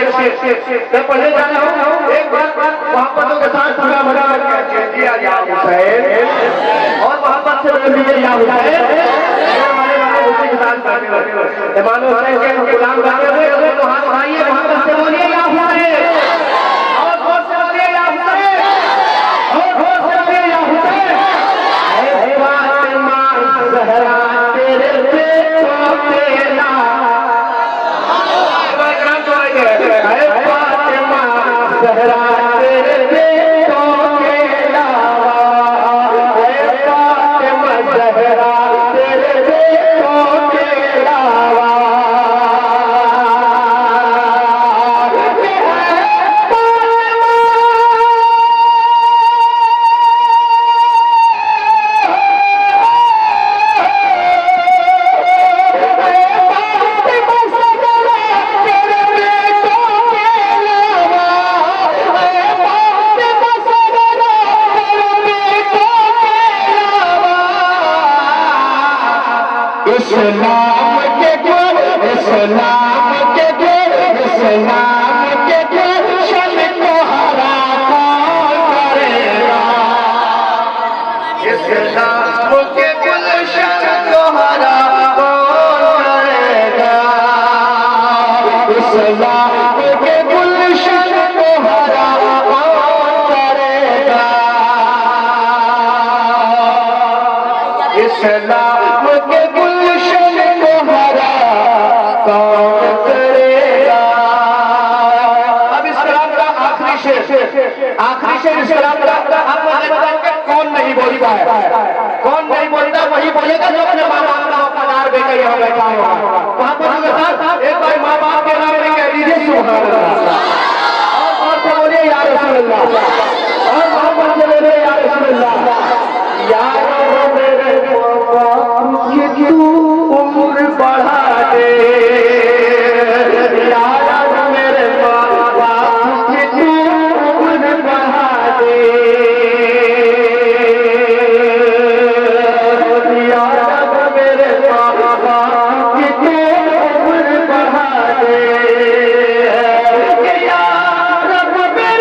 मैं पढ़े जा रहा हूँ, एक बार मोहब्बतों के साथ पूरा भरा दिया या हुसैन, और मोहब्बत से बोल दिए या हुसैन। हमारे वाले उसी के साथ इमाम हुसैन के गुलाम गाते हुए तो हाथ उठाइए, मोहब्बत से बोलिए या हुसैन, और जोर से बोलिए या हुसैन, और जोर से बोलिए या हुसैन। फातिमा ज़हरा तेरे बेटों के ज़हरा तेरे बेटों के अलावा, फातिमा ज़हरा तेरे बेटों के अलावा, इस्लाम के गुण, इस्लाम के गुण, इस्लाम के गुलशन को हरा कौन करेगा, इस्लाम के गुलशन को हरा कौन करेगा, इस्लाम के गुलशन को हरा कौन करेगा, इस्लाम के गुलशन को हरा कौन करेगा। अब इस कलाम का आखिरी शेर इस कलाम का कौन नहीं बोलता है, कौन नहीं बोलता वही बोलेगा जो अपने माँ बाप का वफादार बेटा यहाँ बैठा हुआ है। वहां पर एक बार माँ बाप के नाम में कह दीजिए सुभान अल्लाह, और से बोलिए या रसूल अल्लाह, और मोहब्बत से बोलिए या रसूल अल्लाह। यार मेरे कि तू उम्र बढ़ा दे, यार मेरे बाबा कि तू उम्र बढ़ा दे, यार मेरे बाबा कि तू उम्र बढ़ा दे, यार मेरे बाबा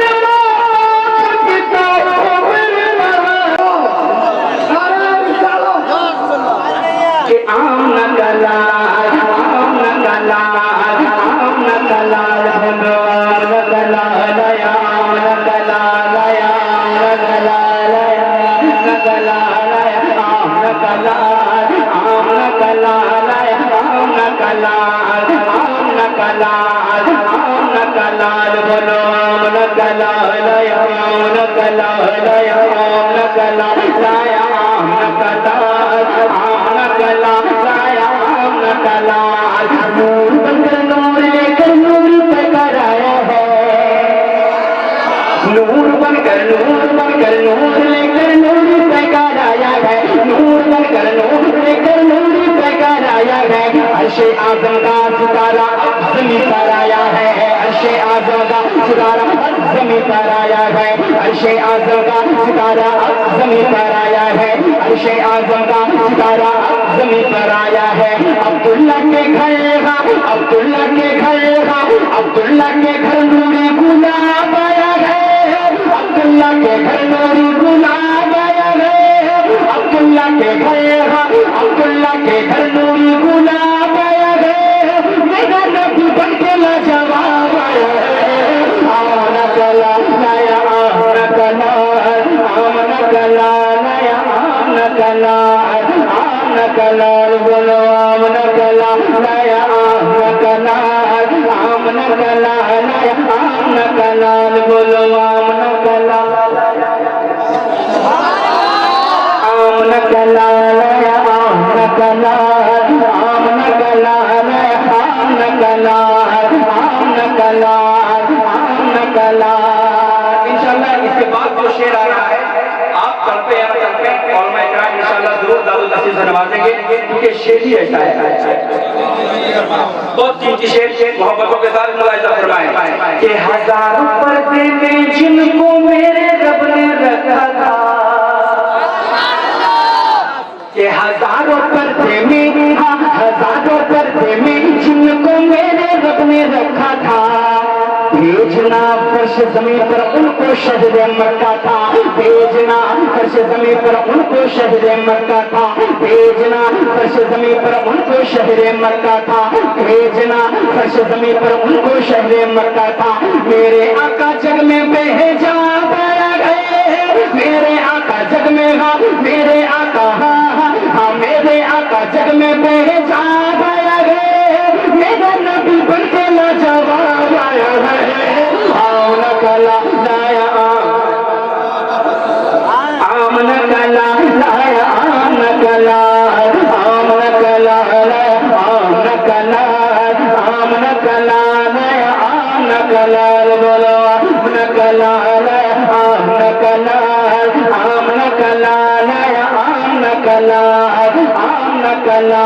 कि तू उम्र बढ़ा दे। आम न गला, आम न गला, आम न गला, भगवान न गला लया, न गला लया, न गला लया, न गला लया, आम न गला, आम न गला लया, आम न गला, आम न गला, आम न गला, बोलो आम न गला लया, आम न गला लया, आम न गला लया, आम न गला, आम न गला लाया, आम न गला, नूर बनकर नूर लेकर नूर पे कराया है, नूर बनकर नूर लेकर नूर पे कराया है, नूर बनकर नूर लेकर नूर पे कराया है। अर्शे आज़म का सितारा ज़मीं पर आया है, अर्शे आज़म का सितारा ज़मीं पर आया है, अर्शे आज़म का सितारा ज़मीं पर आया है, अर्शे आज़म का सितारा ज़मीं पर आया है। अब्दुल्ला के घर, अब्दुल्ला के घर, अब्दुल्ला के घर नूरी गुलाब आया है, अब्दुल्ला के घर नूरी गुलाब आया है, अब्दुल्ला के घर, अब्दुल्ला के घर नूरी गुलाब आया है, मेरा नबी बन के लाजवाब आया है। आम न गला नया, आम न गला, आम न गला नया, आम न गला, आम न गला, बोलो आम न गला नया, आम न गला, आम न गला नया, आम न गला, बोलो आम न गला, आम न गला नया, आम न गला, आम न गला नया, आम न गला, आम न गला, आम न गला। इंशाल्लाह इसके बाद जो शेर आ रहा है आप चलते हैं और मैं इंशाल्लाह जरूर दारुल नसीब से नवाजेंगे, क्योंकि शेर ही ऐसा है। बहुत कीमती शेर मोहब्बतों के साथ मुलाहिजा फरमाएं कि हजारों पर्दे में जिनको मेरे रब ने रखा था, कि हजारों पर्दे में, हजारों पर्दे में जिनको मेरे रब ने रखा था, भेजना फर्श ज़मीन पर उनको शहर मक्का था, भेजना फर्श ज़मीन पर उनको शहर मक्का था, भेजना फर्श ज़मीन पर उनको शहर मक्का था, भेजना फर्श ज़मीन पर उनको शहर मक्का था। मेरे आका जग में भेजा पाया गए, मेरे आका जग में, हाँ मेरे आका, हाँ मेरे आका जग में भेजा पाया गए, मेरा नबी बन के लाजवाब आया है। आमना कला लाया, आमना कला लाया, आमना कला, आमना कला लाया, आमना कला, आमना कला लाया, आमना कला, बोलो आमना कला लाया, आमना कला, आमना कला लाया, आमना कला, आमना कला,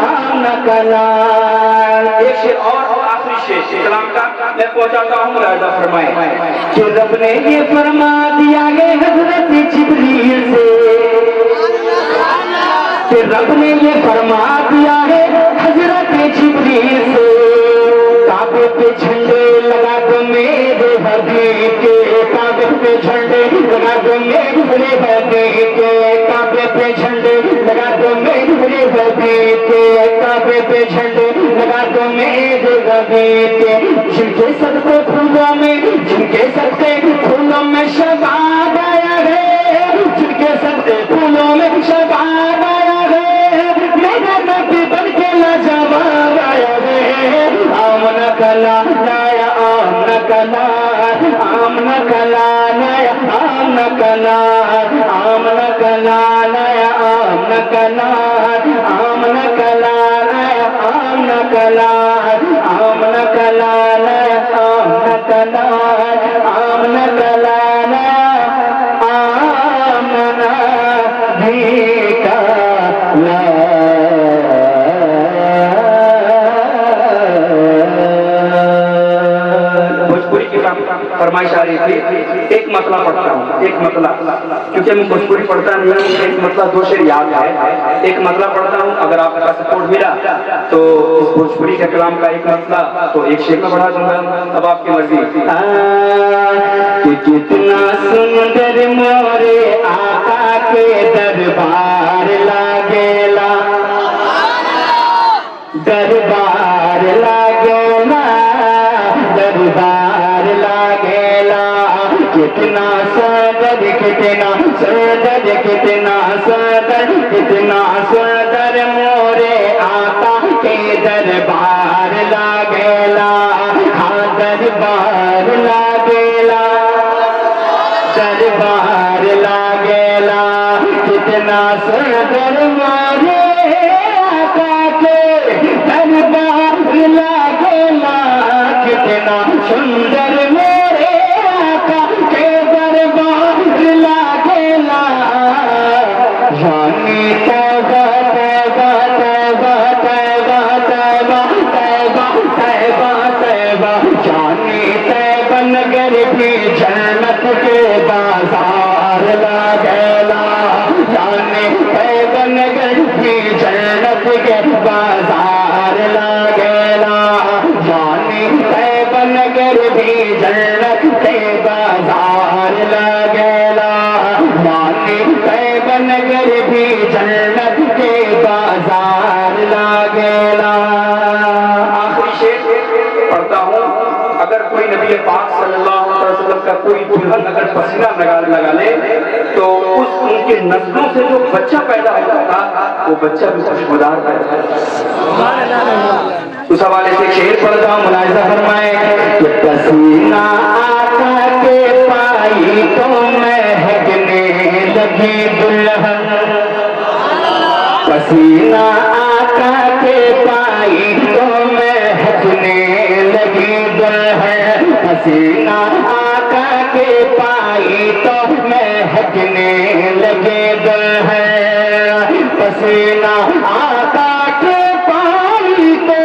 आमना कला। एक शेर और आखिरी शेर कलाम का मैं पहुंचाता हूँ, मुलाहिजा फरमाए कि रब ने ये फरमा दिया है हजरत जिब्रील से, कि रब ने ये फरमा दिया है हजरत जिब्रील से, काबे पे झंडे लगा दो मेरे हबीब के, काबे पे झंडे लगा दो मेरे हबीब के, काबे पे झंडे लगा दो मेरे हबीब के, काबे पे झंडे लगा दो मेरे हबीब के। जिनके सदके फूलों में, जिनके सदके फूलों में शबाब आया है, जिनके सदके फूलों में शबाब आया है, मेरा नबी बन के लाजवाब आया है। आमना कला लाया, आमना कला, आमना कला लाया, आमना कला, आमना कला लाया, आमना कला, आमना कला लाया, आमना कला, आमना कला लाया, आमना कला, आमना कला लाया, आमना भी कला। भोजपुरी की फरमाइश आ रही थी, एक मतला पढ़ता हूँ, एक मतला, क्योंकि मैं भोजपुरी पढ़ता नहीं हूँ, एक मतला दो शेर याद है, एक मतला पढ़ता हूँ। अगर आपका सपोर्ट मिला तो इस भोजपुरी के कलाम का एक मतला तो एक शेर में बढ़ा दूंगा, अब आपकी मर्जी। कि कितना सुंदर मोरे आका के दरबार लागेला, दरबार लागेला, दरबार लागेला। कितना सुंदर, कितना सुंदर, कितना सुंदर, कितना सुंदर मोरे आका के दरबार लागेला, हाँ दरबार लागेला, दरबार लागेला। कितना सुंदर मोरे आका के दरबार लागेला, कितना सुंदर मोरे आका के दरबार लागेला। जानी तैबा तैबा तैबा तैबा तैबा तैबा तैबा तैबा, जानी तैबा नगर भी जन्नत के बाजार लागेला, जानी तैबा नगर भी जन्नत के बाजार लागेला, जानी तैबा नगर भी जन्नत के बाजार लागेला, जानी तैबा नगर भी जन्नत के बाजार लागेला। आखिरी शेर पढ़ता हूँ। अगर कोई नबी पाक सल्लल्लाहु अलैहि वसल्लम का कोई दुल्हन अगर पसीना लगा ले तो उस उनके नस्लों से जो बच्चा पैदा होता था वो बच्चा भी खुशबूदार पैदा होता। उस हवाले से शेर पढ़ता हूँ, मुलाहिजा फरमाए कि पसीना आका के पाई तो महकने लगी दुल्हन, पसीना आका के पाई तो महकने लगी दुल्हन, पसीना आका के पाई तो महकने लगे दुल्हन, पसीना आका के पाई तो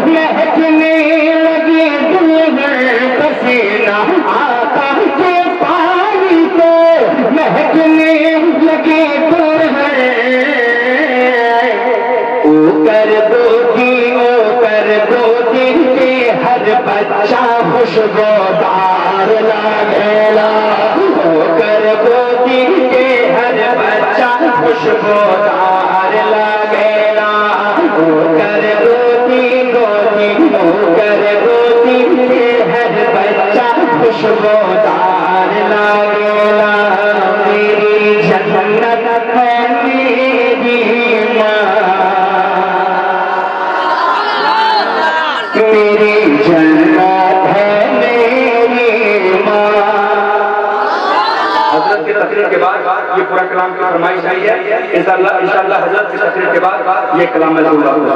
महकने लगी दुल्हन, पसीना आका के पाई तो महकने लगे दुल्हन। ओ कर दो दी के हर हर बच्चा खुशबूदार लगेला, होकर गोदी के हर बच्चा खुशबूदार लगेला, होकर गोदी गोदी होकर गोदी के हर बच्चा खुशबूदार लगेला। मेरी जन्नत है मेरी माँ, मेरी जन्नत है मेरी माँ। हजरत की तकरीर के बाद ये पूरा कलाम की फरमाइश आई है। इंशाअल्लाह हजरत की तकरीर के बाद ये कलाम मैं सुनाऊंगा।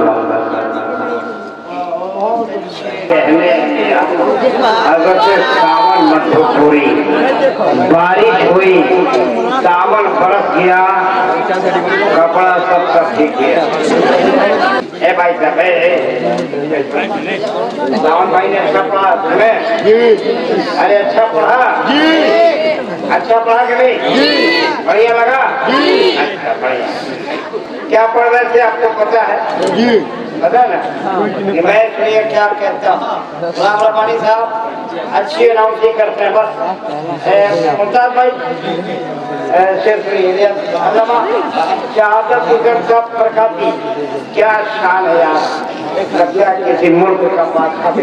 अगर से सावन मधुपुरी बारिश हुई, सावन बरस गया, कपड़ा सब ठीक गया। ए भाई साहब, सावन भाई ने अच्छा पढ़ा तुम्हें? अरे अच्छा पढ़ा? अच्छा पढ़ा कि नहीं? बढ़िया लगा? अच्छा बढ़िया। क्या पढ़ रहे थे आपको पता है? पता ना कि मैं इसलिए क्या कहता हूँ। रब्बानी साहब अच्छी अनाउंसिंग करते हैं बस। मुमताज भाई सिर्फ शहादत साहब प्रकाती, क्या शान है यार, लगता है किसी मुल्क का बादशाह।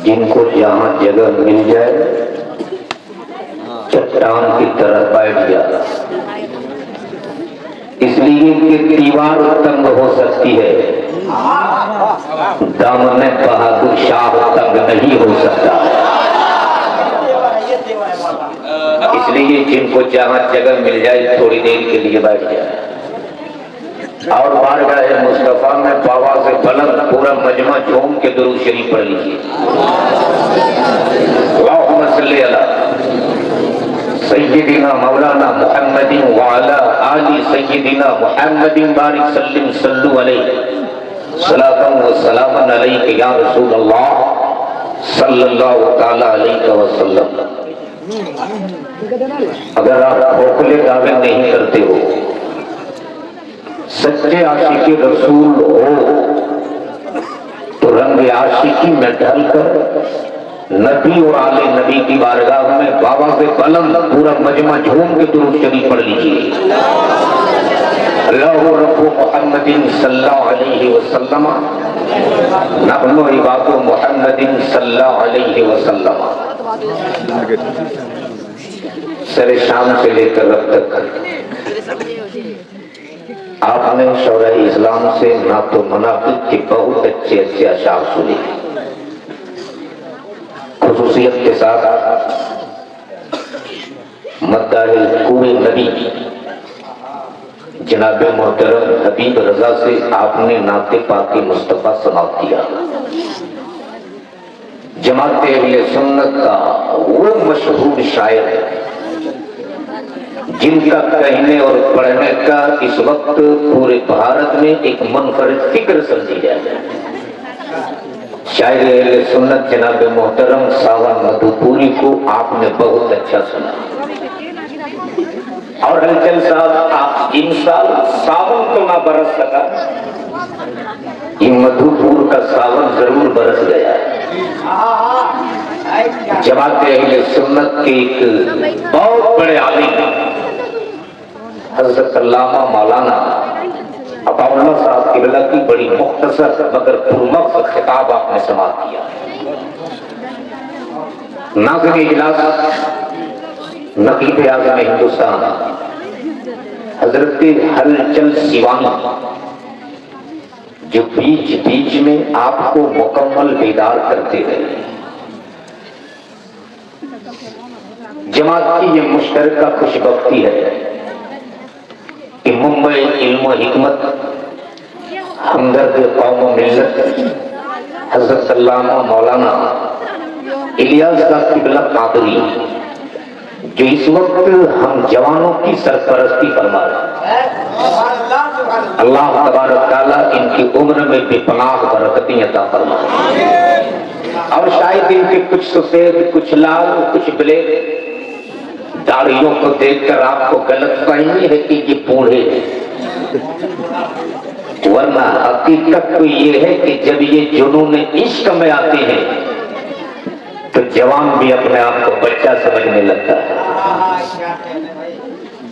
जिनको जहाँ जगह मिल जाए चट्टान की तरह बैठ जाए, इसलिए कि दीवार तंग हो सकती है, दामन बहादुर शाह तंग नहीं हो सकता। इसलिए जिनको जहाँ जगह मिल जाए थोड़ी देर के लिए बैठ जाए। और बारगाह मुस्तफा में बाबा से बुलंद पूरा मजमा झूम के दुरूद शरीफ पढ़ लीजिए। अल्लाहुम्मा सल्ली अला सय्यिदिना मौलाना मुहम्मदिन व अला आलि सय्यिदिना मुहम्मदिन बारिक सल्लिम सल्लु अलैहि सलातन व सलामन अलैका या रसूल अल्लाह सल्लल्लाहु तआला अलैहि वसल्लम। अगर आप खोखले दावे नहीं करते हो, सच्चे आशिकी रसूल हो, तो रंग आशिकी में ढलकर नबी और आले नबी की बारगाह में बाबा से बुलंद पूरा मजमा झूम के दुरूद शरीफ पढ़ लीजिए। अल्लाहु रब्बु मुहम्मदिन सल्लल्लाहु अलैहि वसल्लम, नहनु इबादु मुहम्मदिन सल्लल्लाहु अलैहि वसल्लम। सरे शाम से लेकर रब तक आपने शौरा इस्लाम से ना तो मुनाफिक के बहुत अच्छे अच्छे अशार सुने, खुसूसियत के साथ मद्दाहिल कुए नबी जनाब मोहतरम हबीब रजा से आपने नाते पाकी मुस्तफा समाप्त किया। जमात अहले सुन्नत का वो मशहूर शायर है जिनका कहने और पढ़ने का इस वक्त पूरे भारत में एक मुनफरिद फिक्र समझी जाए। शायर अहले सुन्नत जनाब मोहतरम सावा मधुपुरी को आपने बहुत अच्छा सुना। और हलचल साहब, आप इन साल सावन तो ना बरस सका, ये मधुपुर का सावन जरूर बरस गया है। जमात अहले सुन्नत के एक बहुत बड़े आलिम हज़रत अल्लामा मौलाना अताउल्लाह साहब किबला की बड़ी मुख्तसर मगर पुरमक़्सद खिताब आपने समाप्त किया। नाज़िर इजलास नक़ीब आज़म हिंदुस्तान हजरत हलचल सिवानी, जो बीच बीच में आपको मुकम्मल बेदार करते रहे। जमात की ये मुश्तरका खुशबख्ती है कि मुंबई इल्म हिकमत हमदर्द कौम मिल्लत हज़रत अल्लामा मौलाना इलियास का किबला कादरी, जो इस वक्त हम जवानों की सरपरस्ती फरमा रहे हैं, अल्लाह तबारक ताला इनकी उम्र में बेपनाह बरकतें अता फरमाए। और शायद इनके कुछ सफेद, कुछ लाल, कुछ ब्लैक दाढ़ियों को देखकर आपको गलतफहमी है कि ये बूढ़े हैं, वरना हकीकत तो ये है कि जब ये जुनून इश्क में आते हैं तो जवान भी अपने आप को बच्चा समझने लगता है।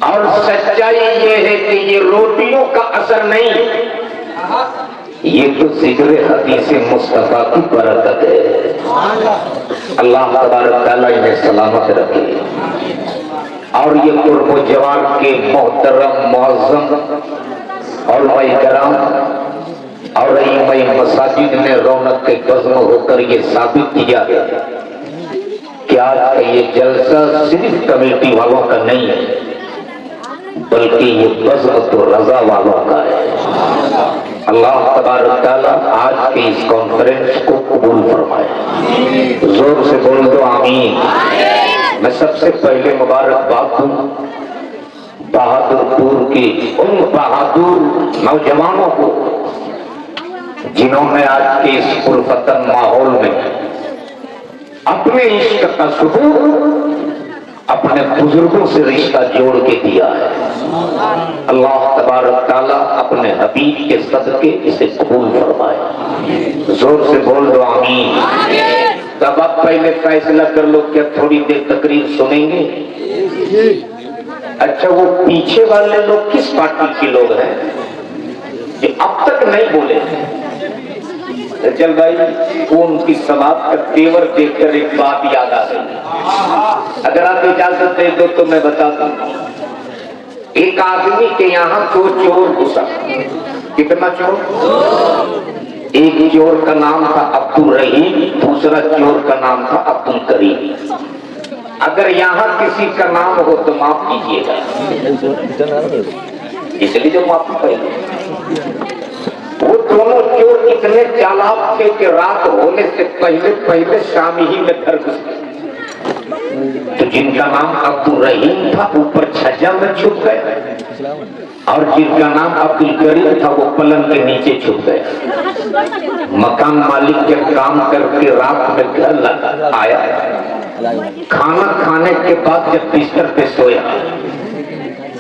और सच्चाई ये है कि ये रोटियों का असर नहीं, ये तो जिक्र हदीस मुस्तफा की बरकत है। अल्लाह तबारक तआला इन्हें सलामत रखे। और ये कुर्बो जवान के मोहतरम मुअज्जम और भाई कराम और इमाम मसाजिद ने रौनक के बज़्म होकर ये साबित किया है कि आज का ये जलसा सिर्फ कमेटी वालों का नहीं है, बल्कि ये बज़्म तो रजा वालों का है। अल्लाह तबारक तआला आज के इस कॉन्फ्रेंस को कबूल फरमाए। जोर से बोल दो आमीन। मैं सबसे पहले मुबारकबाद दूं बहादुरपुर की उन बहादुर नौजवानों को जिन्होंने आज के इस पुरफतन माहौल में अपने इश्क का सबूत अपने बुजुर्गों से रिश्ता जोड़ के दिया है। अल्लाह तबारक तआला अपने हबीब के सदके इसे कबूल फरमाए। जोर से बोल दो आमीन। तब आप पहले फैसला कर लो क्या थोड़ी देर तकरीर सुनेंगे? अच्छा, वो पीछे वाले लोग किस पार्टी के लोग हैं जो अब तक नहीं बोले? चल भाई, वो उनकी समाप्त का तेवर देखकर एक बात याद आ गई। अगर आप इजाजत दे दो तो मैं बता दूं। एक आदमी के यहाँ दो चोर घुसा। कितना चोर? एक चोर का नाम था अब्दुल रहीम, दूसरा चोर का नाम था अब्दुल करीम। अगर यहाँ किसी का नाम हो तो माफ कीजिएगा, इसलिए जो माफी पाएगी। वो दोनों चोर इतने चालाक थे कि रात होने से पहले पहले शाम ही में घर घुस गए। तो जिनका नाम अब्दुल रहीम था ऊपर छज्जा में छुप गए, और जिनका नाम अब्दुल करीम था वो पलंग के नीचे छुप गए। मकान मालिक जब काम करके रात में घर आया, खाना खाने के बाद जब बिस्तर पे सोया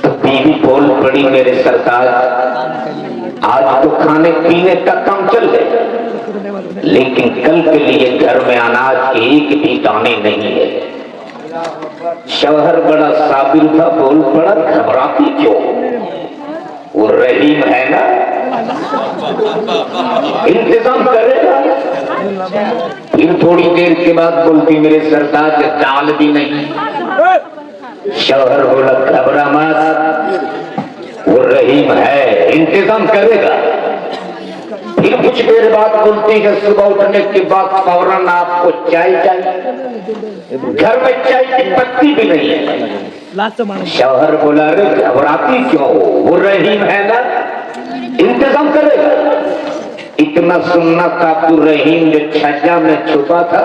तो बीवी बोल पड़ी, मेरे सरकार आज तो खाने पीने का काम चल गए, लेकिन कल के लिए घर में अनाज के एक भी दाने नहीं है। शौहर बड़ा साबिर था, बोल पड़ा, घबराती क्यों? वो रहीम है ना, इंतजाम करेगा। फिर थोड़ी देर के बाद बोलती, मेरे सरताज दाल भी नहीं। शौहर बोला, घबरा मत, वो रहीम है, इंतजाम करेगा। फिर कुछ देर बाद बोलती है, सुबह उठने के बाद फौरन आपको चाय चाहिए। घर में चाय की पत्ती भी नहीं है। शौहर बोला, अरे घबराती क्यों हो, वो रहीम है ना, इंतजाम करेगा। इतना सुनना था, अब्दुल रहीम जो छज्जा में छुपा था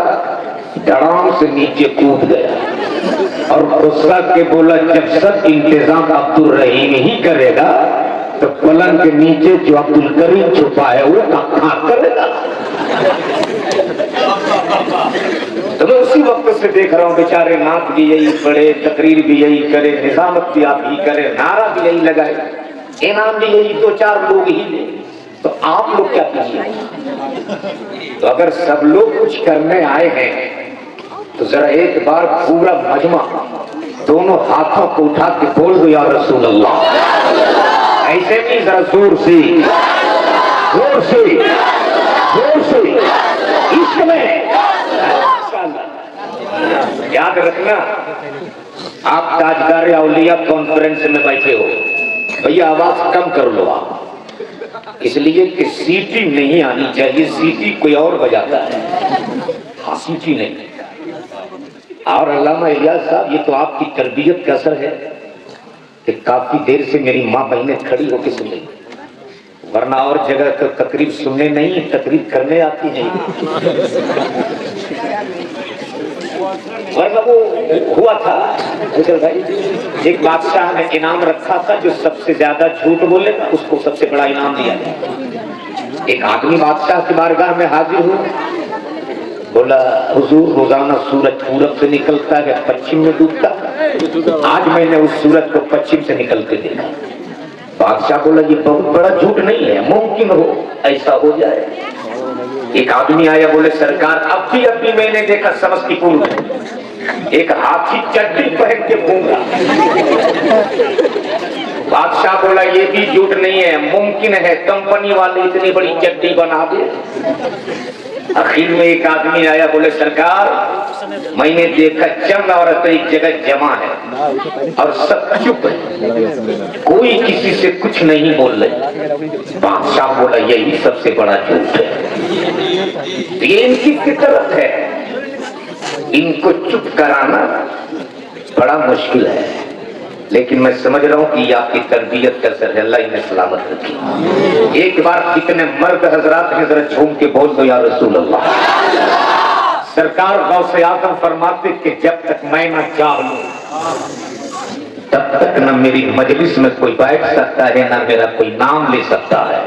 धड़ाम से नीचे कूद गया और गुस्सा के बोला, जब सब इंतजाम अब्दुल रहीम ही करेगा तो पलंग के नीचे जो अब्दुल करीम छुपा है वो कहाँ करेगा? तो मैं उसी वक्त से देख रहा हूँ, बेचारे नाथ भी यही पढ़े, तकरीर भी यही करे, निजामत भी आप ही करे, नारा भी यही लगाए, इनाम भी यही दो चार लोग ही ले, तो आप लोग क्या कीजिए? तो अगर सब लोग कुछ करने आए हैं तो जरा एक बार पूरा मजमा दोनों हाथों को उठा के बोल दो, या रसूल अल्लाह। ऐसे भी जरा जोर से जोर से जोर से इश्क में। याद रखना, आप ताजदार औलिया कॉन्फ्रेंस में बैठे हो, भैया आवाज कम कर लो आप, इसलिए कि सीटी नहीं आनी चाहिए, सीटी कोई और बजाता है, हाँ सीटी नहीं। और अल्लामा इलियास साहब, ये तो आपकी तरबियत का असर है कि काफी देर से मेरी माँ बहनें खड़ी होकर सुन रही, वरना और जगह तो तकरीर सुनने नहीं, तकरीर करने आती है। वरना वो हुआ था भाई, एक बादशाह ने इनाम रखा था, जो सबसे ज्यादा झूठ बोलेगा उसको सबसे बड़ा इनाम दिया। एक आदमी बादशाह की बारगाह में हाजिर हुआ, बोला हुजूर रोजाना सूरज पूरब से निकलता है, पश्चिम में डूबता। आज मैंने उस सूरज को पश्चिम से निकलते देखा। बादशाह बोला ये बहुत बड़ा झूठ नहीं है, मुमकिन हो ऐसा हो जाए। एक आदमी आया, बोले सरकार अभी मैंने देखा समस्तीपुर में एक हाथी चड्डी पहन के घूम रहा। बादशाह बोला ये भी झूठ नहीं है, मुमकिन है, कंपनी वाले इतनी बड़ी चड्डी बना दे। आखिर में एक आदमी आया, बोले सरकार मैंने देखा चंद औरत एक जगह जमा है और सब चुप है, कोई किसी से कुछ नहीं बोल रहे। बादशाह बोला यही सबसे बड़ा झूठ है, ये इनकी फितरत है, इनको चुप कराना बड़ा मुश्किल है, लेकिन मैं समझ रहा हूं कि आपकी तरबियत का असर है, अल्लाह इन्हें सलामत रखे। एक बार कितने मर्द हजरात हैं जरा झूम के बोल दो या रसूल अल्लाह। सरकार गौसे आजम फरमाते कि जब तक मैं न चाहूं तब तक न मेरी मजलिस में कोई बैठ सकता है, न मेरा कोई नाम ले सकता है।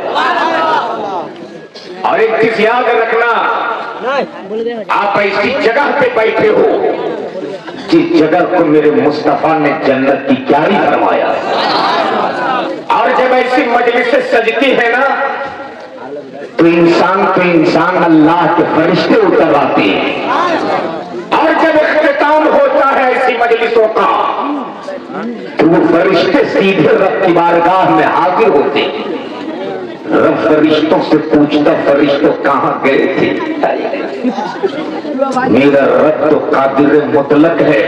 और एक चीज याद रखना, आप ऐसी जगह पे बैठे हो जिस जगह को मेरे मुस्तफा ने जन्नत की क्यारी फरमाया। और जब ऐसी मजलिस से सजती है ना तो इंसान अल्लाह के फरिश्ते उतर आते हैं। और जब इख्तिताम होता है ऐसी मजलिसों का तो वो फरिश्ते सीधे रब की बारगाह में हाजिर होते हैं। रब फरिश्तों से पूछता, फरिश्तों कहां गए थे? मेरा रब तो कादिर मुतलक है,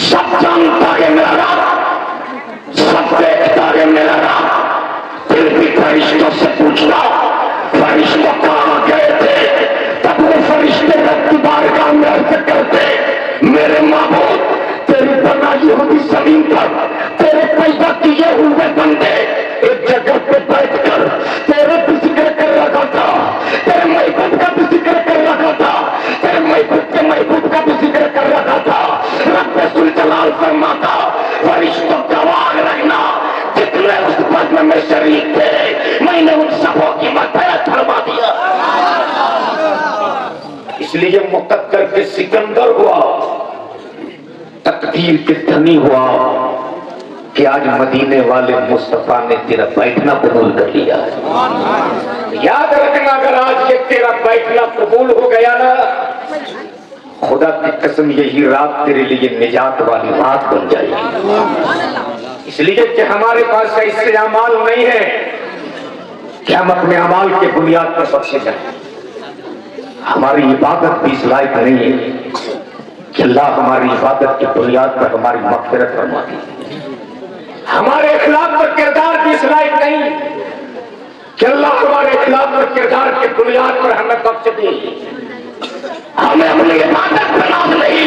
सब जानता है मेरा रब, सब देखता है मेरा रब, फिर भी फरिश्तों से पूछता फरिश्तों कहां गए थे? तब वो फरिश्ते रब की बारगाह में अर्ज करते, मेरे माबूद तेरी बनाई हुई जमीन पर तेरे पैदा किए हुए बंदे एक जगह पे बैठकर तेरे भी जिक्र कर रखा था, तेरे महबूब का भी जिक्र कर रखा था, तेरे महबूब के महबूब का भी जिक्र कर रखा था। रब्बे सुल जलाल फरमाता, फरिश्तों गवाह रखना जितने उस बज़्म में शरीक थे मैंने उन सबों की मग़फ़िरत फरमा दिया। इसलिए मुक़द्दर के सिकंदर हुआ, तकदीर के धनी हुआ कि आज मदीने वाले मुस्तफा ने तेरा बैठना कबूल कर लिया। याद रखना, अगर आज ये तेरा बैठना कबूल हो गया ना, खुदा की कसम यही रात तेरे लिए निजात वाली रात बन जाएगी। इसलिए कि हमारे पास ऐसे अमाल नहीं है कि हम अपने अमाल के बुनियाद पर बख्शे जाए। हमारी इबादत भी इस लायक नहीं है कि अल्लाह हमारी इबादत की बुनियाद पर हमारी मग़फ़िरत फरमा दे। हमारे इखलाक पर किरदार भी इस लायक नहीं कि अल्लाह हमारे इखलाक पर किरदार की बुनियाद पर हमें बख्श दे। हमें अपनी इबादत पर नाज नहीं,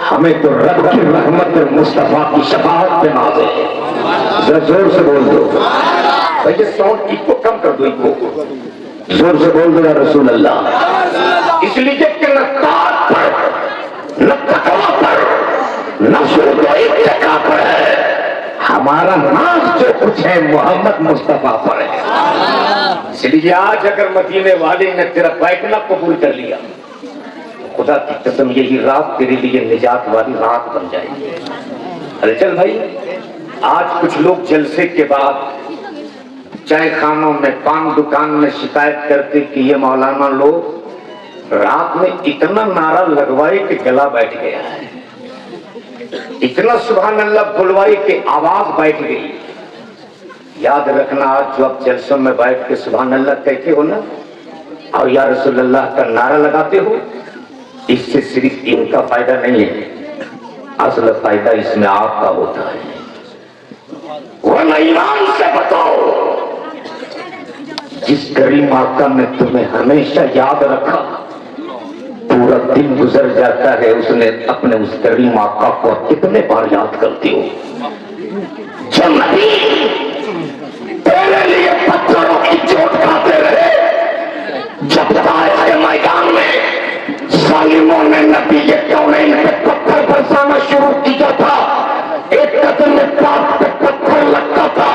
हमें तो रब की रहमत और मुस्तफा की शफाअत पे नाज है। जरा जोर से बोल दो भाई, ये साउंड इको कम कर दो, इको जोर से बोल दो या रसूल अल्लाह। इसलिए कि न ताक़त पर, न तक़वा पर, न शुरू एक जगह पर है, हमारा नाज जो कुछ है मोहम्मद मुस्तफा पर है। इसलिए आज अगर मदीने वाले ने तेरा बैठना कबूल कर लिया, खुदा की कसम यही रात तेरे लिए निजात वाली रात बन जाएगी। अरे चल भाई, आज कुछ लोग जलसे के बाद चाय खानों में, पान दुकान में शिकायत करते कि ये मौलाना लोग रात में इतना नारा लगवाए कि गला बैठ गया है, इतना सुभान अल्लाह बुलवाई कि आवाज बैठ गई। याद रखना, आज जो आप जलसों में बैठ के सुभान अल्लाह कहते हो ना और या रसूल अल्लाह का नारा लगाते हो, इससे सिर्फ इनका फायदा नहीं है, असल फायदा इसमें आपका होता है। वरना ईमान से बताओ, जिस करीम आका ने तुम्हें हमेशा याद रखा, पूरा दिन गुजर जाता है, उसने अपने उस करीम आका को कितने बार याद करती हो। जब नबी तेरे लिए पत्थरों की चोट खाते रहे, जब ताइफ के मैदान में जालिमों ने नबी के कौनैन पे पत्थर बरसाना शुरू किया था, एक कदम में पाप पे पत्थर लगता था,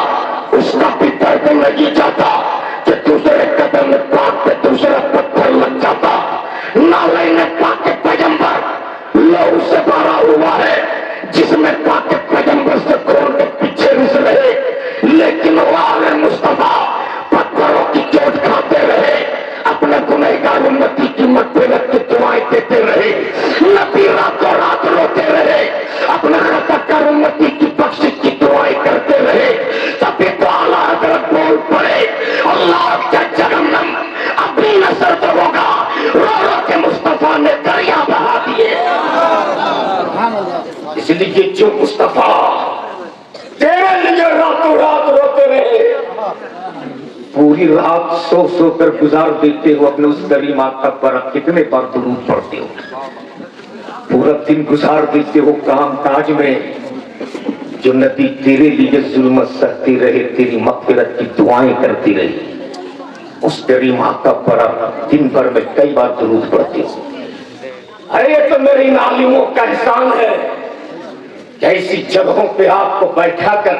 उसका भी दर्द नहीं जाता कि दूसरे कदम में पाप पे दूसरा पत्थर लग जाता। जो मुस्तफा तेरे लिए रातों रात रोते रहे, पूरी रात सो सो कर गुजार देते हो अपने उस गरीमा तक पर कितने बार दुरूद पढ़ते हो, पूरा दिन गुजार देते हो काम काज में। जो नबी तेरे लिए जुल्म सहती रहे, तेरी मग़फ़िरत की दुआएं करती रही, उस गरीमा तक पर दिन भर में कई बार दुरूद पढ़ते हो। अरे ये तो मेरे इन आलिमों का एहसान है कि ऐसी जगहों पे आपको बैठा कर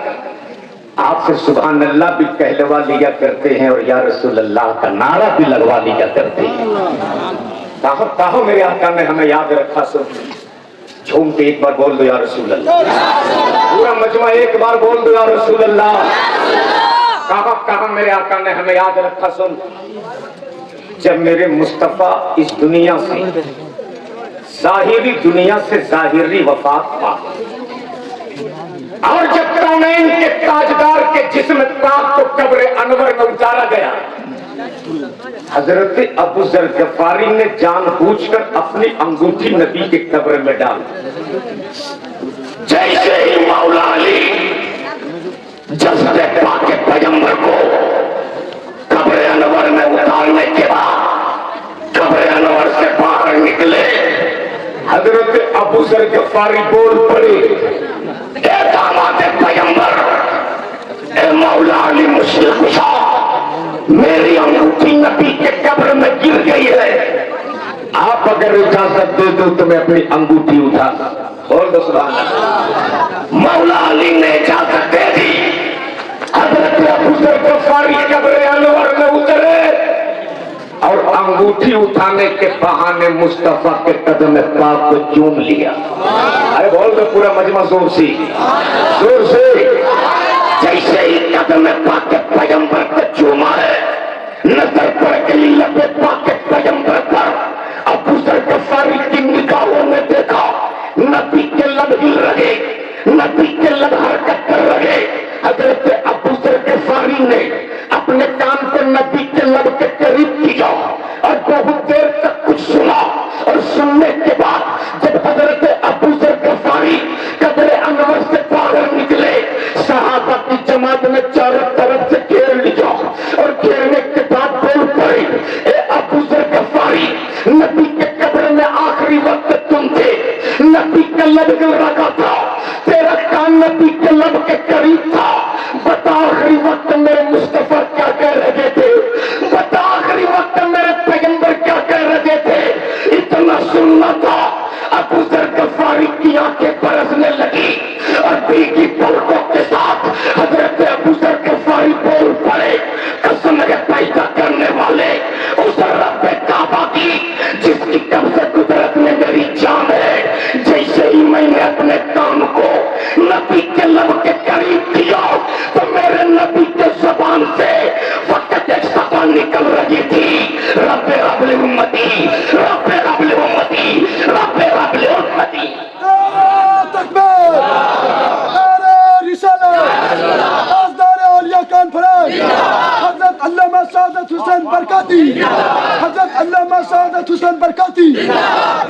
आपसे सुभान अल्लाह भी कहलवा लिया करते हैं और या रसूल अल्लाह का नारा भी लगवा लिया करते हैं। कहा मेरे आका ने हमें याद रखा। सुन, झूम के एक बार बोल दो या रसूल अल्लाह, पूरा मजमा एक बार बोल दो या रसूल अल्लाह। कहा मेरे आका ने हमें याद रखा। सुन, जब मेरे मुस्तफा इस दुनिया से, जाहिरी दुनिया से जाहिरी वफात पा, और जब कौनैन के ताजदार के जिस्म पाक को कब्र अनवर में उतारा गया, हजरत अबू जर गफारी ने जानबूझकर अपनी अंगूठी नबी के कब्र में डाल। जैसे ही मौला अली जज्बे पाके पैगंबर को कब्र अनवर में उतारने के बाद कब्र अनवर से बाहर निकले, हजरत अबू जर गफारी बोल पड़े, ए दामाद पैगंबर, ए मौला अली मुश्किल कुशा, मेरी अंगूठी नबी के कब्र में गिर गई है, आप अगर इजाजत दे दो तो मैं अपनी अंगूठी उठा। बोल दो सुभान अल्लाह। मौला अली ने इजाजत दे दी, हजरत अबू जर गफारी कब्र अनवर में उतरे और अंगूठी उठाने के बहाने मुस्तफा के कदम पाक को चूम लिया। अरे बोल दो पूरा मजमा जोर से, जोर से। जैसे ही कदम पाक के पैगंबर को चूमा है, नजर पड़ गई लबे पाक के पैगंबर पर। अबू जर गफारी की निगाहों में देखा नबी के लब हिल रहे, नबी के लब हरकत कर रहे। हजरत अबू जर गफारी ने अपने कान को नबी के लब के करीब किया और बहुत देर तक कुछ सुना, और सुनने के बाद जब हजरत अबू जर गफारी कब्र अनवर से बाहर निकले, सहाबा की जमात ने चारों तरफ से घेर लिया और घेरने के बाद बोल पड़े, ए अबू जर गफारी, नबी के कब्र में आखिरी वक्त तुम थे, नबी का लब हिल रखा था, तेरा कान नबी के लब के करीब था, बता आखिरी वक्त मेरे मुस्तफा क्या कह रहे थे, बता आखिरी वक्त मेरे पैगंबर क्या कह रहे थे। इतना सुनना था। अबू जर गफारी की आंखें बरसने लगी और भीगी पलकों के साथ हजरत अबू जर गफारी बोल पड़े, कसम है पैदा करने वाले उस रब काबा की जिसकी कब्ज़े कुदरत में मेरी जान है, जैसे ही मैंने अपने काम को नबी के लब के करीब किया तो मेरे नबी के ज़बान से वक्त एक सफा निकल रही थी, रब्बे रब्बे उम्मती, रब्बे रब्बे उम्मती, रब्बे रब्बे उम्मती। तकबीर, नारे रिसालत, ताजदार औलिया कॉन्फ्रेंस, हजरत अल्लामा सादत हुसैन बरकाती, हजरत अल्लामा सादत हुसैन बरकाती,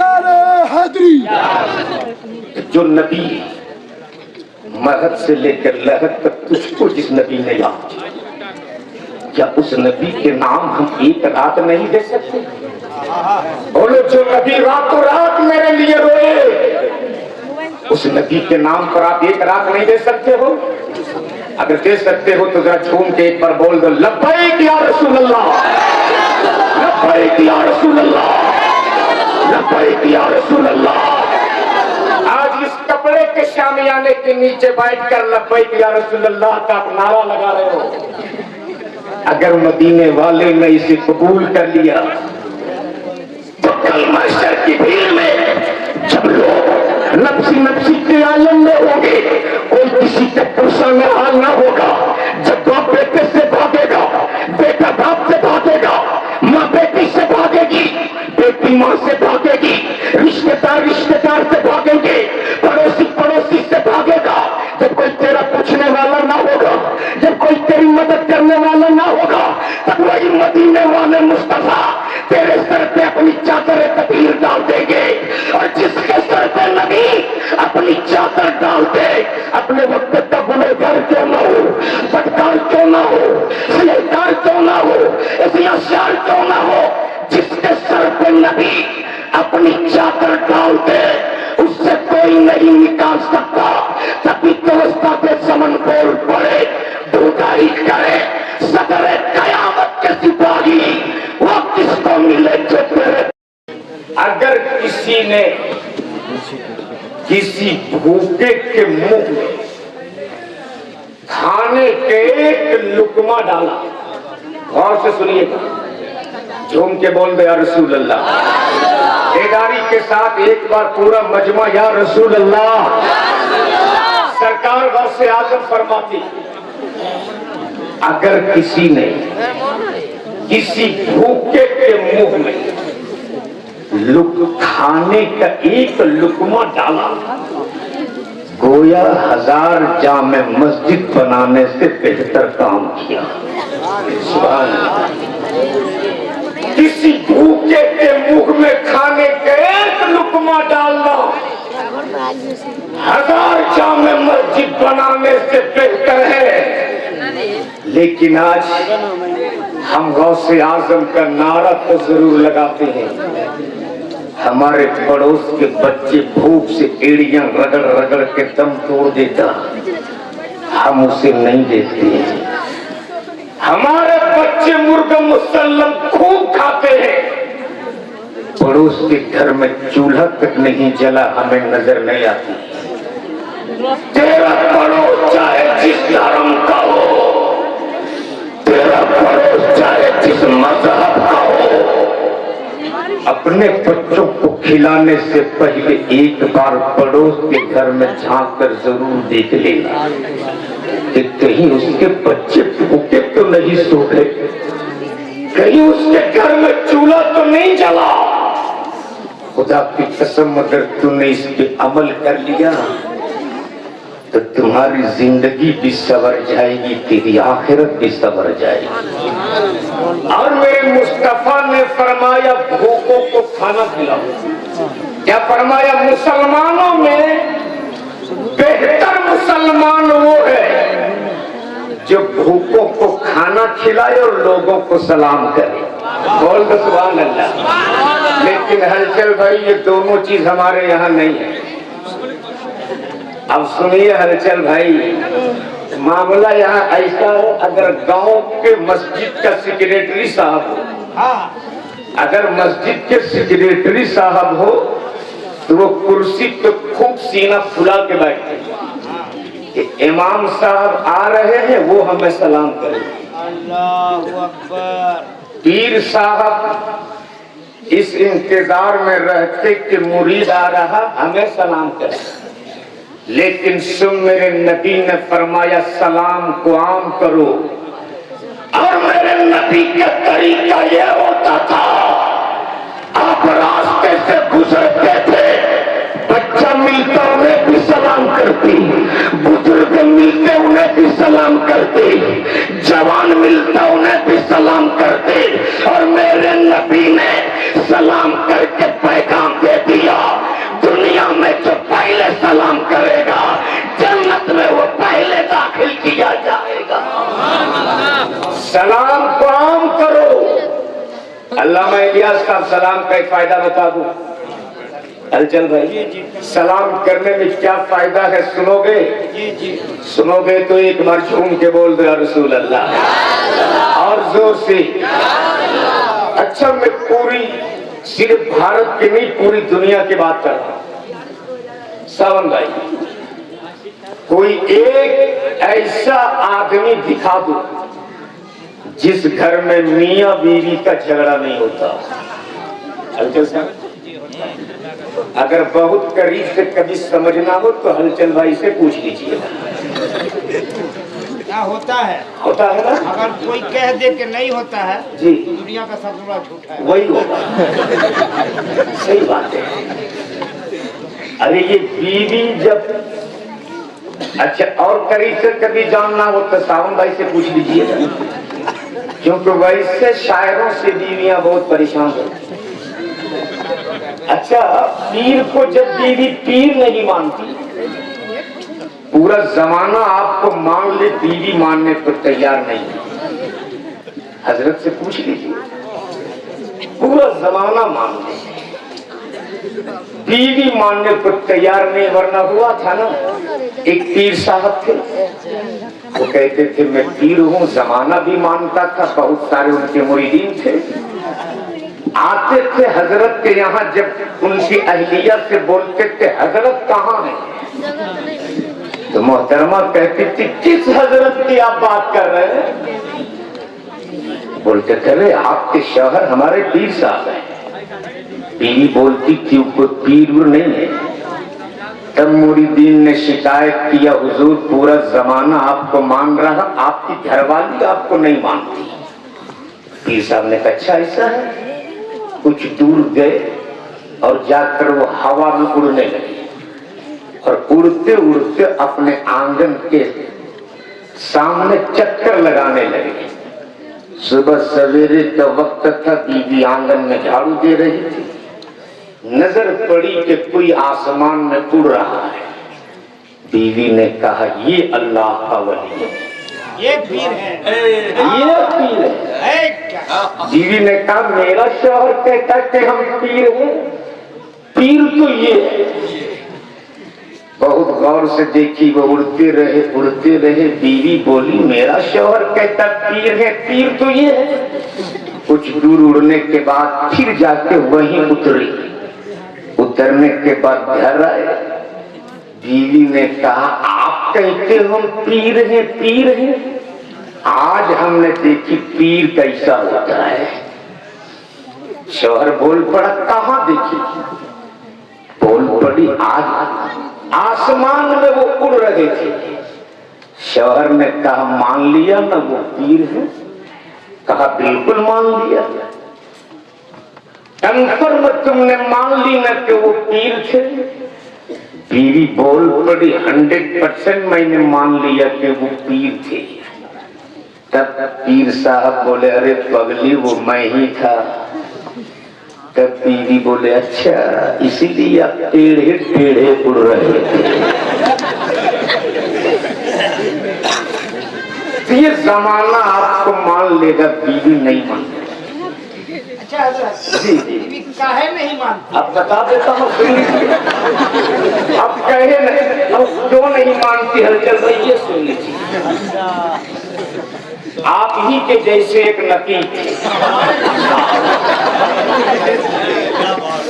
नारे हैदरी। जो नबी महद से लेकर लहद तक तुझको जिस नबी ने याद, क्या उस नबी के नाम हम एक रात नहीं दे सकते? बोलो, जो नबी रातों रात मेरे लिए रोए, उस नबी के नाम पर आप एक रात नहीं दे सकते हो? अगर दे सकते हो तो जरा झूम के एक बार बोल दो, लब्बैक या रसूल अल्लाह, लब्बैक या रसूल अल्लाह, लब्बैक या रसूल अल्लाह। आज इस कपड़े के शामियाने के नीचे बैठकर लब्बैक या रसूल अल्लाह का नारा लगा रहे हो। अगर मदीने वाले ने इसे कबूल कर लिया तो कल महशर की भीड़ में जब लोग नफ्सी नफ्सी के आलम में होंगे, कोई किसी के पुरुषा में हाल ना होगा। जब बाप बेटे से भागेगा, बेटा बाप से भागेगा, माँ बेटी से भागेगी, बेटी माँ से भागेगी, रिश्तेदार रिश्तेदार से भागेंगे, पड़ोसी पड़ोसी से भागेगा। जब कोई तेरा पूछने वाला ना होगा, जब कोई तेरी मदद करने वाला ना होगा, तब वही मदीने वाले मुस्तफा तेरे सर पे अपनी चादर तबीर डाल देंगे, और जिसके सर पे नबी अपनी चादर डाल किसी ने किसी भूखे के मुंह में खाने के एक लुकमा डाला, गौर से सुनिएगा, झूम के बोल दे या रसूल अल्लाह। बेदारी के साथ एक बार पूरा मजमा या रसूल अल्लाह। सरकार गौसे आजम फरमाती, अगर किसी ने किसी भूखे के मुंह में खाने का एक लुकमा डाला, गोया 1000 जामे मस्जिद बनाने से बेहतर काम किया। सुभान अल्लाह। किसी भूखे के मुंह में खाने का एक लुकमा डालना 1000 जामे मस्जिद बनाने से बेहतर है। लेकिन आज हम गौसे आजम का नारा तो जरूर लगाते हैं, हमारे पड़ोस के बच्चे भूख से एड़ियां रगड़ रगड़ के दम तोड़ देता, हम उसे नहीं देते हैं। हमारे बच्चे मुर्गा मुसल्लम खूब खाते हैं, पड़ोस के घर में चूल्हा तक नहीं जला, हमें नजर नहीं आती। तेरा पड़ोस चाहे जिस धर्म का हो, तेरा पड़ोस चाहे जिस मजहब का हो, अपने बच्चों को खिलाने से पहले एक बार पड़ोस के घर में झांक कर जरूर देख लेना कि कहीं उसके बच्चे भूखे तो नहीं सो गए, कहीं उसके घर में चूल्हा तो नहीं जला। खुदा की कसम, अगर तूने इस पे अमल कर लिया तो तुम्हारी जिंदगी भी सवर जाएगी, तेरी आखिरत भी सवर जाएगी। और मेरे मुस्तफा ने फरमाया भूखों को खाना खिलाओ। क्या फरमाया? मुसलमानों में बेहतर मुसलमान वो है जो भूखों को खाना खिलाए और लोगों को सलाम करे। बोल दो सुभान अल्लाह। लेकिन हलचल भाई, ये दोनों चीज हमारे यहाँ नहीं है। अब सुनिए हलचल भाई, मामला यहाँ ऐसा है, अगर गांव के मस्जिद का सेक्रेटरी साहब हो, अगर मस्जिद के सेक्रेटरी साहब हो तो वो कुर्सी पे खूब सीना फुला के बैठते कि इमाम साहब आ रहे हैं, वो हमें सलाम करें। अल्लाहू अकबर। पीर साहब इस इंतजार में रहते कि मुरीद आ रहा, हमें सलाम करें। लेकिन सुन, मेरे नबी ने फरमाया सलाम को आम करो। और मेरे नबी का तरीका यह होता था, आप रास्ते से गुजरते थे, बच्चा मिलता उन्हें भी सलाम करती, बुजुर्ग मिलते उन्हें भी सलाम करते, जवान मिलता उन्हें भी सलाम करते। और मेरे नबी ने सलाम करके पैगाम दे दिया, दुनिया में जो पहले सलाम करेगा जन्नत में वो पहले दाखिल किया जाएगा। सलाम को आम करो। अल्लामा इलियास का सलाम का एक फायदा बता दूं हलचल भाई, सलाम करने में क्या फायदा है सुनोगे? सुनोगे तो एक बार झूम के बोल दो या रसूल अल्लाह, और जोर से। अच्छा, मैं पूरी सिर्फ भारत की नहीं, पूरी दुनिया की बात कर रहा हूं। सावन भाई, कोई एक ऐसा आदमी दिखा दो जिस घर में मियां बीवी का झगड़ा नहीं होता। हलचल साहब, अगर बहुत करीब से कभी समझना हो तो हलचल भाई से पूछ लीजिएगा। क्या होता है? होता है ना? अगर कोई कह दे कि नहीं होता है जी, दुनिया का सबसे बड़ा झूठा है। वही होगा। सही बात है। अरे ये बीवी जब, अच्छा और करीब से कभी जानना हो तो सावन भाई से पूछ लीजिएगा, क्योंकि वैसे शायरों से बीवियां बहुत परेशान होती। अच्छा, पीर को जब बीवी पीर नहीं मानती, पूरा जमाना आपको मान ले, बीवी मानने पर तैयार नहीं है, हजरत से पूछ लीजिए, पूरा जमाना मान ले, बीवी मानने पर तैयार नहीं। वरना हुआ था ना, एक पीर साहब थे, वो कहते थे मैं पीर हूँ, जमाना भी मानता था, बहुत सारे उनके मुरीदीन थे। आते थे हजरत के यहाँ, जब उनकी अहलिया से बोलते थे हजरत कहाँ है, तो मोहतरमा कहती थी किस हजरत की आप बात कर रहे हैं? बोलते थे रे आपके शौहर हमारे पीर साहब हैं। बीवी बोलती थी कोई पीर नहीं है। तब मुरीदीन ने शिकायत किया, हुजूर पूरा जमाना आपको मान रहा, आपकी घरवाली आपको नहीं मानती। पीर साहब ने कहा अच्छा ऐसा है। कुछ दूर गए और जाकर वो हवा में उड़ने लगे और उड़ते उड़ते अपने आंगन के सामने चक्कर लगाने लगे। सुबह सवेरे का वक्त था, बीवी आंगन में झाड़ू दे रही थी। नजर पड़ी कि कोई आसमान में उड़ रहा है। बीवी ने कहा ये अल्लाह का वली है, ये पीर है, ये पीर है। बीवी ने कहा मेरा शौहर कहता कि हम पीर हैं, पीर तो ये है। बहुत गौर से देखी, वो उड़ते रहे। बीवी बोली मेरा शौहर कहता पीर है, पीर तो ये है। कुछ दूर उड़ने के बाद फिर जाके वहीं उतरी। उतरने के बाद घर आए। बीवी ने कहा आप कहते हम पीर हैं, आज हमने देखी पीर कैसा होता है। शौहर बोल पड़ा कहाँ देखी? बोल पड़ी आज आसमान में वो उड़ रहे थे। शौहर ने कहा मान लिया ना वो पीर है? कहा बिल्कुल मान लिया। कंफर्म तुमने मान ली ना कि वो पीर थे? बीवी बोल पड़ी 100% मैंने मान लिया कि वो पीर थे। तब पीर साहब बोले अरे पगली वो मैं ही था। तब बीवी बोले अच्छा इसीलिए आप टेढ़े टेढ़े उड़ रहे थे। तो ये जमाना आपको मान लेगा, बीवी नहीं मानती। अच्छा हजरत जी बीवी काहे नहीं मानती? अब बता देता हूँ। अब कहे नहीं, अब क्यों नहीं मानती हलचल भाई ये सुन लीजिए। आप ही के जैसे एक नकी थे।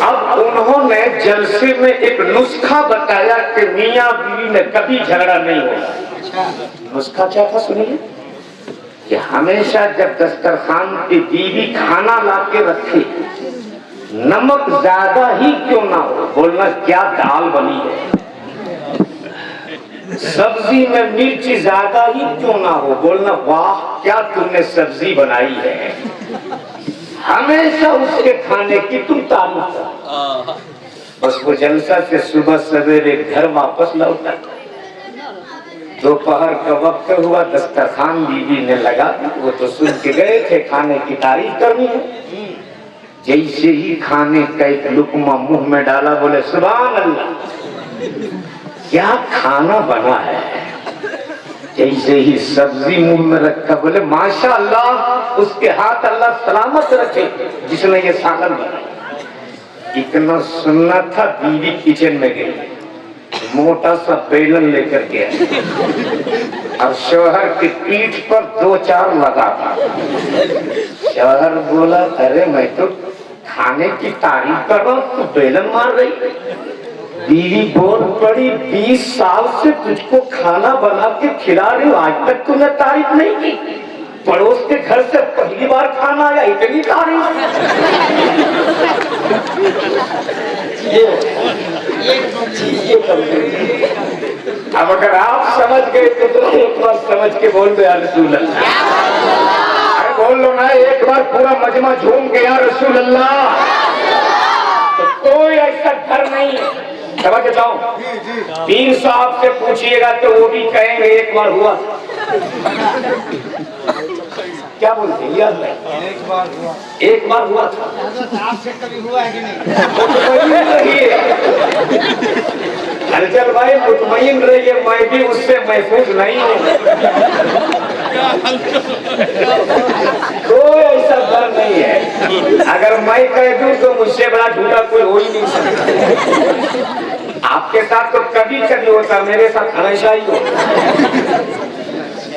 अब उन्होंने जलसे में एक नुस्खा बताया कि मियाँ बीवी में कभी झगड़ा नहीं होगा। नुस्खा क्या था सुनिए कि हमेशा जब दस्तरखान पे बीवी खाना ला के रखे, नमक ज्यादा ही क्यों ना हो, बोलना क्या दाल बनी है। सब्जी में मिर्च ज्यादा ही क्यों ना हो, बोलना वाह क्या तुमने सब्जी बनाई है। हमेशा उसके खाने की तुम तारीफ करो। बस वो जलसा से सुबह सवेरे घर वापस लौटा। दोपहर का वक्त हुआ, दस्तरखान बीवी ने लगा, वो तो सुन के गए थे खाने की तारीफ करनी है। जैसे ही खाने का एक लुकमा मुंह में डाला, बोले सुभान अल्लाह क्या खाना बना है। जैसे ही सब्जी मुंह में रखा, बोले माशा अल्लाह, उसके हाथ अल्लाह सलामत रखे जिसने ये सालन बनाया। इतना सुनना था, बीवी किचन में गई, मोटा सा बेलन लेकर गया और शौहर की पीठ पर 2-4 लगा था। शौहर बोला अरे मैं तो खाने की तारीफ कर रहा हूँ, तू बेलन मार रही। बीवी बोल पड़ी 20 साल से तुझको खाना बना के खिला रही हूँ, आज तक तूने तारीफ नहीं की। पड़ोस के घर से पहली बार खाना आया, इतनी तारीफ। अब अगर आप समझ गए तो एक बार समझ के बोल दो या रसूल अल्लाह। अरे बोल लो ना एक बार पूरा मजमा झूम के या रसूल अल्लाह। तो कोई ऐसा घर नहीं है, समझ जाओ। पीर साहब से पूछिएगा तो वो भी कहेंगे एक बार हुआ। क्या बोलते हैं यार? एक बार हुआ था। आपसे कभी हुआ है कि नहीं? हलचल भाई मुतमईन रहिए, मैं भी उससे महफूज नहीं हूँ। कोई ऐसा डर नहीं है। अगर मैं कह दूं तो मुझसे बड़ा झूठा कोई हो ही नहीं सकता। आपके साथ तो कभी कभी होता, मेरे साथ हमेशा ही होता।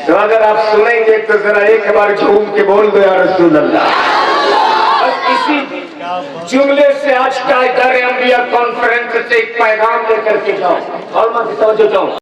तो अगर आप सुनेंगे तो जरा एक बार झूम के बोल दो या रसूल अल्लाह। बस जुमले से आज का इदारे अंबिया कॉन्फ्रेंस से एक पैगाम लेकर के जाओ और मैं तवज्जो चाहूं